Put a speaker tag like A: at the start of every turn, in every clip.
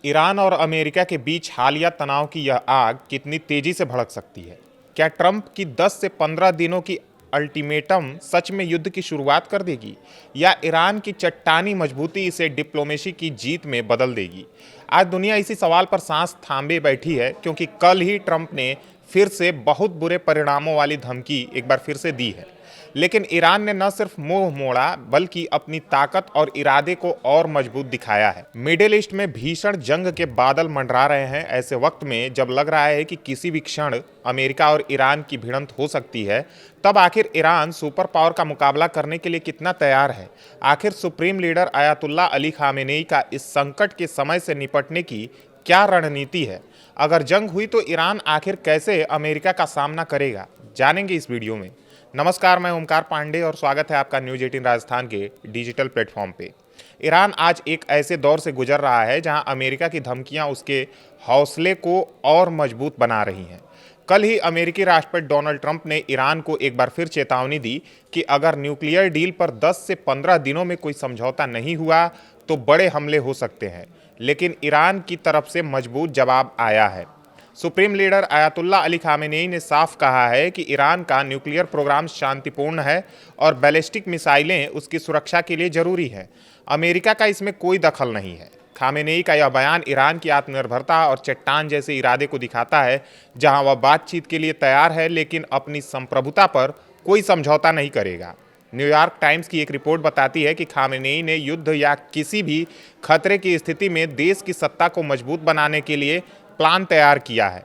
A: Iran और America के बीच हालिया तनाव की यह आग कितनी तेजी से भड़क सकती है? क्या ट्रंप की 10 से 15 दिनों की अल्टीमेटम सच में युद्ध की शुरुआत कर देगी, या ईरान की चट्टानी मजबूती इसे डिप्लोमेसी की जीत में बदल देगी? आज दुनिया इसी सवाल पर सांस थामे बैठी है, क्योंकि कल ही ट्रंप ने फिर से बहुत बुरे परिणामों वाली धमकी एक बार फिर से दी है। लेकिन ईरान ने न सिर्फ मुंह मोड़ा, बल्कि अपनी ताकत और इरादे को और मजबूत दिखाया है। मिडिल ईस्ट में भीषण जंग के बादल मंडरा रहे हैं। ऐसे वक्त में जब लग रहा है कि किसी भी क्षण अमेरिका और ईरान की भिड़ंत हो सकती है, तब आखिर ईरान सुपर पावर का मुकाबला करने के लिए कितना तैयार है? आखिर supreme leader ayatollah Ali Khamenei का इस संकट के समय से निपटने की क्या रणनीति है? अगर जंग हुई तो ईरान आखिर कैसे अमेरिका का सामना करेगा, जानेंगे इस वीडियो में। नमस्कार, मैं ओमकार पांडे और स्वागत है आपका न्यूज 18 राजस्थान के डिजिटल प्लेटफॉर्म पे। ईरान आज एक ऐसे दौर से गुजर रहा है जहां अमेरिका की धमकियां उसके हौसले को और मजबूत बना रही हैं। कल ही अमेरिकी राष्ट्रपति डोनाल्ड ट्रंप ने ईरान को एक बार फिर चेतावनी दी कि अगर न्यूक्लियर डील पर 10 से 15 दिनों में कोई समझौता नहीं हुआ तो बड़े हमले हो सकते हैं। लेकिन ईरान की तरफ से मजबूत जवाब आया है। Supreme leader ayatollah Ali Khamenei ने साफ कहा है कि ईरान का न्यूक्लियर प्रोग्राम शांतिपूर्ण है और बैलिस्टिक मिसाइलें उसकी सुरक्षा के लिए जरूरी है। अमेरिका का इसमें कोई दखल नहीं है। खामेनेई का यह बयान ईरान की आत्मनिर्भरता और चट्टान जैसे इरादे को दिखाता है, जहां वह बातचीत के लिए तैयार है लेकिन अपनी संप्रभुता पर कोई समझौता नहीं करेगा। न्यूयॉर्क टाइम्स की एक रिपोर्ट बताती है कि खामेनेई ने युद्ध या किसी भी खतरे की स्थिति में देश की सत्ता को मजबूत बनाने के लिए प्लान तैयार किया है।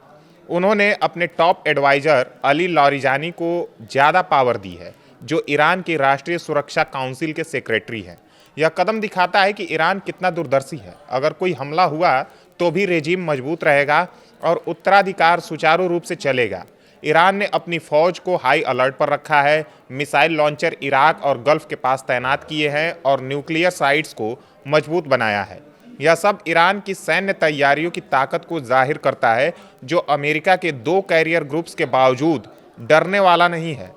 A: उन्होंने अपने टॉप एडवाइजर अली लारिजानी को ज़्यादा पावर दी है, जो ईरान की राष्ट्रीय सुरक्षा काउंसिल के सेक्रेटरी हैं। यह कदम दिखाता है कि ईरान कितना दूरदर्शी है। अगर कोई हमला हुआ तो भी रेजिम मजबूत रहेगा और उत्तराधिकार सुचारू रूप से चलेगा। ईरान ने अपनी फौज को हाई अलर्ट पर रखा है, मिसाइल लॉन्चर इराक और गल्फ के पास तैनात किए हैं और न्यूक्लियर साइट्स को मजबूत बनाया है। यह सब ईरान की सैन्य तैयारियों की ताकत को जाहिर करता है, जो अमेरिका के 2 कैरियर ग्रुप्स के बावजूद डरने वाला नहीं है।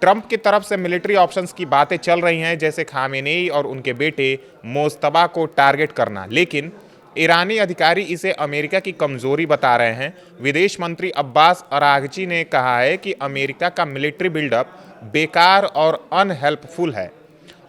A: ट्रंप की तरफ से मिलिट्री ऑप्शंस की बातें चल रही हैं, जैसे खामेनेई और उनके बेटे मोज्तबा को टारगेट करना, लेकिन ईरानी अधिकारी इसे अमेरिका की कमजोरी बता रहे हैं। विदेश मंत्री अब्बास अरागची ने कहा है कि अमेरिका का मिलिट्री बिल्डअप बेकार और अनहेल्पफुल है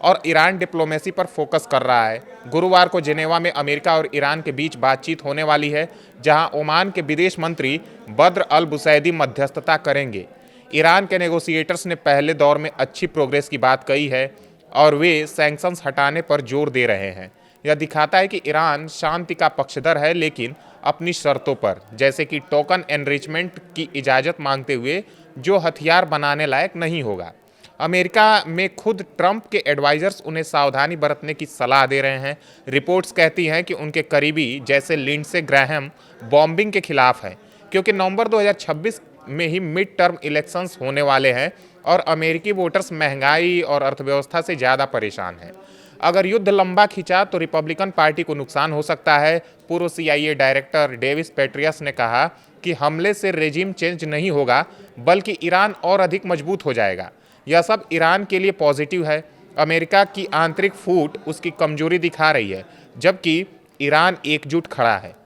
A: और ईरान डिप्लोमेसी पर फोकस कर रहा है। गुरुवार को जेनेवा में अमेरिका और ईरान के बीच बातचीत होने वाली है, जहां ओमान के विदेश मंत्री बद्र अल बुसैदी मध्यस्थता करेंगे। ईरान के नेगोशिएटर्स ने पहले दौर में अच्छी प्रोग्रेस की बात कही है और वे सैंक्शंस हटाने पर जोर दे रहे हैं। यह दिखाता है कि ईरान शांति का पक्षधर है, लेकिन अपनी शर्तों पर, जैसे कि टोकन एनरिचमेंट की इजाज़त मांगते हुए, जो हथियार बनाने लायक नहीं होगा। अमेरिका में खुद ट्रंप के एडवाइजर्स उन्हें सावधानी बरतने की सलाह दे रहे हैं। रिपोर्ट्स कहती हैं कि उनके करीबी, जैसे लिंडसे ग्रैहम, बॉम्बिंग के खिलाफ हैं, क्योंकि नवंबर 2026 में ही मिड टर्म इलेक्शंस होने वाले हैं और अमेरिकी वोटर्स महंगाई और अर्थव्यवस्था से ज़्यादा परेशान हैं। अगर युद्ध लंबा खिंचा तो रिपब्लिकन पार्टी को नुकसान हो सकता है। पूर्व CIA डायरेक्टर डेविस पेट्रियस ने कहा कि हमले से रेजिम चेंज नहीं होगा, बल्कि ईरान और अधिक मजबूत हो जाएगा। यह सब ईरान के लिए पॉजिटिव है। अमेरिका की आंतरिक फूट उसकी कमजोरी दिखा रही है, जबकि ईरान एकजुट खड़ा है।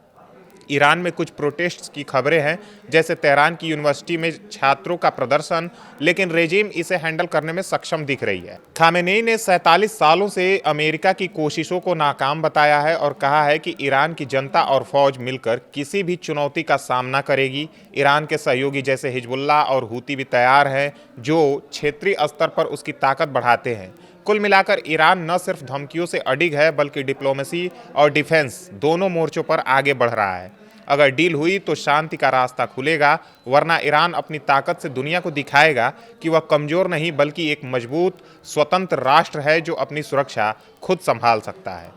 A: ईरान में कुछ प्रोटेस्ट्स की खबरें हैं, जैसे तेहरान की यूनिवर्सिटी में छात्रों का प्रदर्शन, लेकिन रेजिम इसे हैंडल करने में सक्षम दिख रही है। खामेनेई ने 47 सालों से अमेरिका की कोशिशों को नाकाम बताया है और कहा है कि ईरान की जनता और फौज मिलकर किसी भी चुनौती का सामना करेगी। ईरान के सहयोगी जैसे हिजबुल्लाह और हूती भी तैयार हैं, जो क्षेत्रीय स्तर पर उसकी ताकत बढ़ाते हैं। कुल मिलाकर ईरान न सिर्फ धमकियों से अडिग है, बल्कि डिप्लोमेसी और डिफेंस दोनों मोर्चों पर आगे बढ़ रहा है। अगर डील हुई तो शांति का रास्ता खुलेगा, वरना ईरान अपनी ताकत से दुनिया को दिखाएगा कि वह कमजोर नहीं, बल्कि एक मजबूत स्वतंत्र राष्ट्र है, जो अपनी सुरक्षा खुद संभाल सकता है।